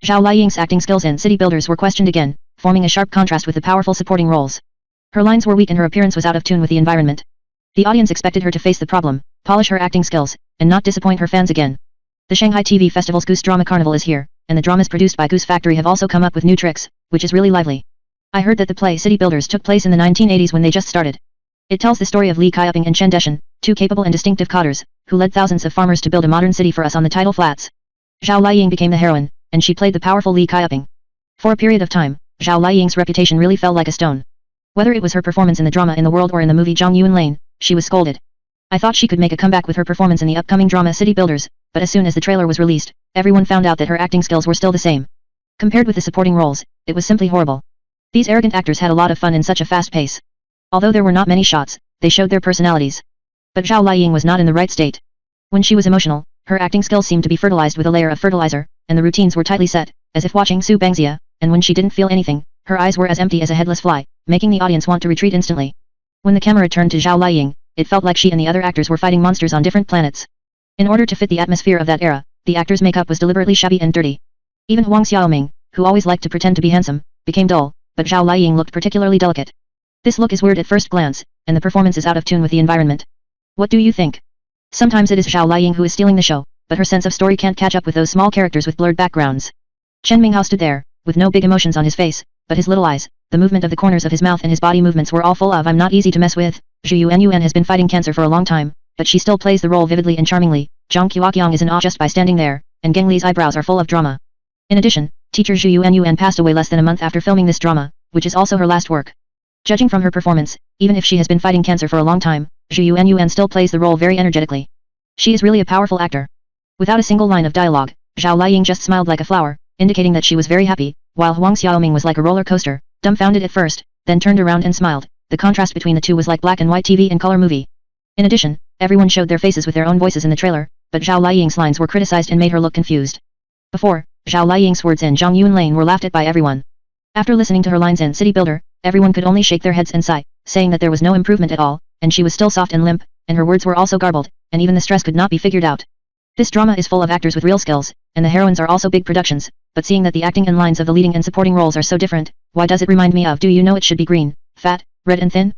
Zhao Liying's acting skills in Citybuilders were questioned again, forming a sharp contrast with the powerful supporting roles. Her lines were weak and her appearance was out of tune with the environment. The audience expected her to face the problem, polish her acting skills, and not disappoint her fans again. The Shanghai TV Festival's Goose Drama Carnival is here, and the dramas produced by Goose Factory have also come up with new tricks, which is really lively. I heard that the play Citybuilders took place in the 1980s when they just started. It tells the story of Qiuping and Chen, two capable and distinctive cadres, who led thousands of farmers to build a modern city for us on the tidal flats. Zhao Liying became the heroine, and she played the powerful Qiuping. For a period of time, Zhao Liying's reputation really fell like a stone. Whether it was her performance in the drama in the world or in the movie Zhang Yuan Lane, she was scolded. I thought she could make a comeback with her performance in the upcoming drama Citybuilders, but as soon as the trailer was released, everyone found out that her acting skills were still the same. Compared with the supporting roles, it was simply horrible. These arrogant actors had a lot of fun in such a fast pace. Although there were not many shots, they showed their personalities. But Zhao Liying was not in the right state. When she was emotional, her acting skills seemed to be fertilized with a layer of fertilizer, and the routines were tightly set, as if watching Su Bangxia, and when she didn't feel anything, her eyes were as empty as a headless fly, making the audience want to retreat instantly. When the camera turned to Zhao Liying, it felt like she and the other actors were fighting monsters on different planets. In order to fit the atmosphere of that era, the actor's makeup was deliberately shabby and dirty. Even Huang Xiaoming, who always liked to pretend to be handsome, became dull, but Zhao Liying looked particularly delicate. This look is weird at first glance, and the performance is out of tune with the environment. What do you think? Sometimes it is Zhao Liying who is stealing the show, but her sense of story can't catch up with those small characters with blurred backgrounds. Chen Minghao stood there, with no big emotions on his face, but his little eyes, the movement of the corners of his mouth and his body movements were all full of "I'm not easy to mess with." Zhu Yuanyuan has been fighting cancer for a long time, but she still plays the role vividly and charmingly. Zhang Qiuqiang is in awe just by standing there, and Geng Li's eyebrows are full of drama. In addition, teacher Zhu Yuanyuan passed away less than a month after filming this drama, which is also her last work. Judging from her performance, even if she has been fighting cancer for a long time, Zhu Yuanyuan still plays the role very energetically. She is really a powerful actor. Without a single line of dialogue, Zhao Liying just smiled like a flower, indicating that she was very happy, while Huang Xiaoming was like a roller coaster, dumbfounded at first, then turned around and smiled. The contrast between the two was like black and white TV and color movie. In addition, everyone showed their faces with their own voices in the trailer, but Zhao Liying's lines were criticized and made her look confused. Before, Zhao Liying's words in Zhang Yuan Lane were laughed at by everyone. After listening to her lines in Citybuilder, everyone could only shake their heads and sigh, saying that there was no improvement at all, and she was still soft and limp, and her words were also garbled, and even the stress could not be figured out. This drama is full of actors with real skills, and the heroines are also big productions, but seeing that the acting and lines of the leading and supporting roles are so different, why does it remind me of "Do you know it should be green, fat, red and thin?"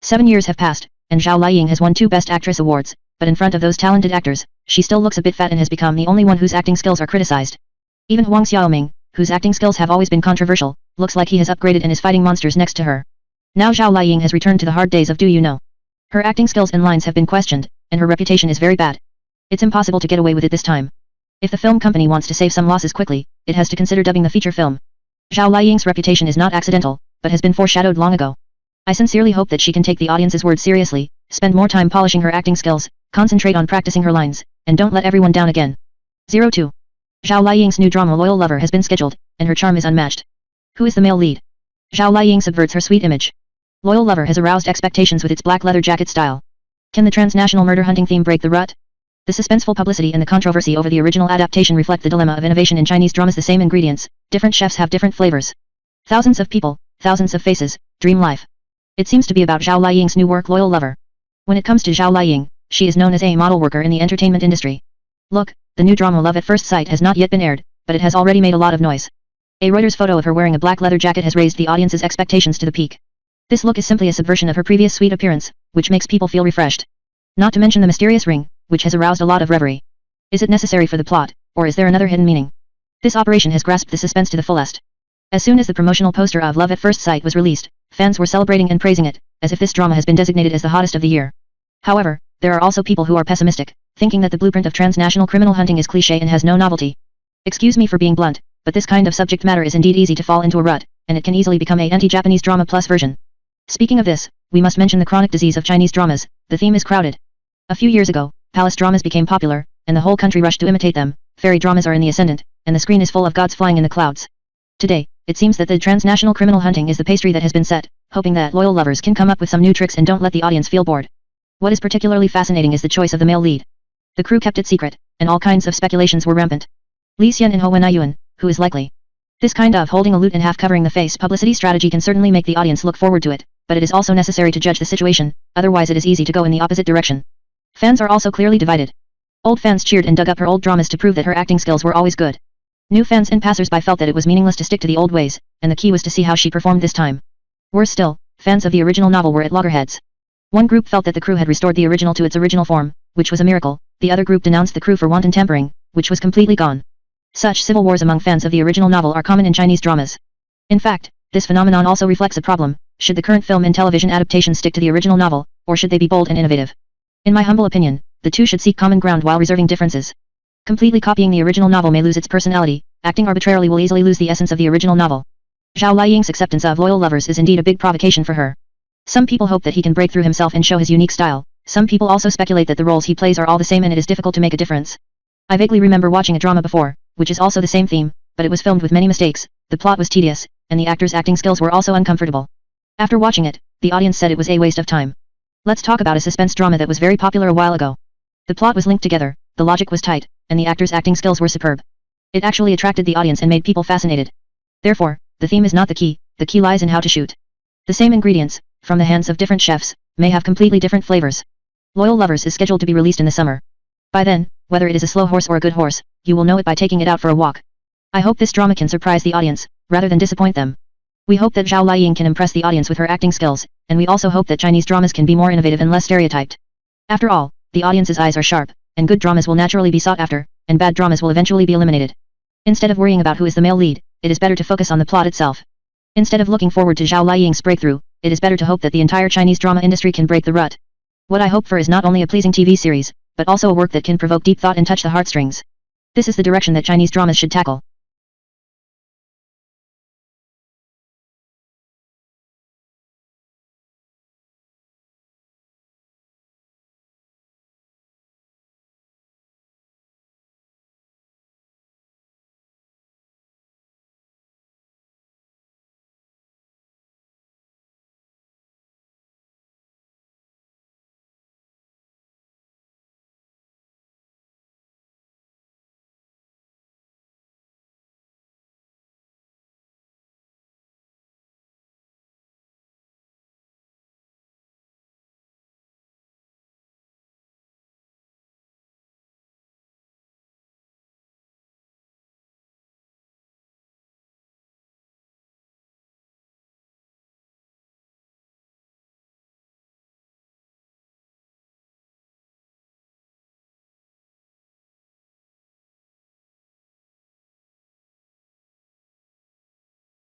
7 years have passed, and Zhao Liying has won 2 Best Actress awards, but in front of those talented actors, she still looks a bit fat and has become the only one whose acting skills are criticized. Even Huang Xiaoming, whose acting skills have always been controversial, looks like he has upgraded and is fighting monsters next to her. Now Zhao Liying has returned to the hard days of "Do you know?" Her acting skills and lines have been questioned, and her reputation is very bad. It's impossible to get away with it this time. If the film company wants to save some losses quickly, it has to consider dubbing the feature film. Zhao Liying's reputation is not accidental, but has been foreshadowed long ago. I sincerely hope that she can take the audience's words seriously, spend more time polishing her acting skills, concentrate on practicing her lines, and don't let everyone down again. 02. Zhao Liying's new drama Loyal Lover has been scheduled, and her charm is unmatched. Who is the male lead? Zhao Liying subverts her sweet image. Loyal Lover has aroused expectations with its black leather jacket style. Can the transnational murder hunting theme break the rut? The suspenseful publicity and the controversy over the original adaptation reflect the dilemma of innovation in Chinese dramas. The same ingredients, different chefs have different flavors. Thousands of people, thousands of faces, dream life. It seems to be about Zhao Liying's new work Loyal Lover. When it comes to Zhao Liying, she is known as a model worker in the entertainment industry. Look, the new drama Love at First Sight has not yet been aired, but it has already made a lot of noise. A Reuters photo of her wearing a black leather jacket has raised the audience's expectations to the peak. This look is simply a subversion of her previous sweet appearance, which makes people feel refreshed. Not to mention the mysterious ring, which has aroused a lot of reverie. Is it necessary for the plot, or is there another hidden meaning? This operation has grasped the suspense to the fullest. As soon as the promotional poster of Love at First Sight was released, fans were celebrating and praising it, as if this drama has been designated as the hottest of the year. However, there are also people who are pessimistic, thinking that the blueprint of transnational criminal hunting is cliché and has no novelty. Excuse me for being blunt, but this kind of subject matter is indeed easy to fall into a rut, and it can easily become a anti-Japanese drama plus version. Speaking of this, we must mention the chronic disease of Chinese dramas. The theme is crowded. A few years ago, palace dramas became popular, and the whole country rushed to imitate them. Fairy dramas are in the ascendant, and the screen is full of gods flying in the clouds. Today, it seems that the transnational criminal hunting is the pastry that has been set, hoping that Loyal Lovers can come up with some new tricks and don't let the audience feel bored. What is particularly fascinating is the choice of the male lead. The crew kept it secret, and all kinds of speculations were rampant. Li Xian and Ho Wenyuan, who is likely? This kind of holding a lute and half covering the face publicity strategy can certainly make the audience look forward to it, but it is also necessary to judge the situation, otherwise it is easy to go in the opposite direction. Fans are also clearly divided. Old fans cheered and dug up her old dramas to prove that her acting skills were always good. New fans and passers-by felt that it was meaningless to stick to the old ways, and the key was to see how she performed this time. Worse still, fans of the original novel were at loggerheads. One group felt that the crew had restored the original to its original form, which was a miracle. The other group denounced the crew for wanton tampering, which was completely gone. Such civil wars among fans of the original novel are common in Chinese dramas. In fact, this phenomenon also reflects a problem: should the current film and television adaptations stick to the original novel, or should they be bold and innovative? In my humble opinion, the two should seek common ground while reserving differences. Completely copying the original novel may lose its personality, acting arbitrarily will easily lose the essence of the original novel. Zhao Liying's acceptance of loyal lovers is indeed a big provocation for her. Some people hope that he can break through himself and show his unique style. Some people also speculate that the roles he plays are all the same and it is difficult to make a difference. I vaguely remember watching a drama before, which is also the same theme, but it was filmed with many mistakes, the plot was tedious, and the actors' acting skills were also uncomfortable. After watching it, the audience said it was a waste of time. Let's talk about a suspense drama that was very popular a while ago. The plot was linked together, the logic was tight, and the actors' acting skills were superb. It actually attracted the audience and made people fascinated. Therefore, the theme is not the key lies in how to shoot. The same ingredients, from the hands of different chefs, may have completely different flavors. Loyal Lovers is scheduled to be released in the summer. By then, whether it is a slow horse or a good horse, you will know it by taking it out for a walk. I hope this drama can surprise the audience, rather than disappoint them. We hope that Zhao Liying can impress the audience with her acting skills, and we also hope that Chinese dramas can be more innovative and less stereotyped. After all, the audience's eyes are sharp, and good dramas will naturally be sought after, and bad dramas will eventually be eliminated. Instead of worrying about who is the male lead, it is better to focus on the plot itself. Instead of looking forward to Zhao Liying's breakthrough, it is better to hope that the entire Chinese drama industry can break the rut. What I hope for is not only a pleasing TV series, but also a work that can provoke deep thought and touch the heartstrings. This is the direction that Chinese dramas should tackle.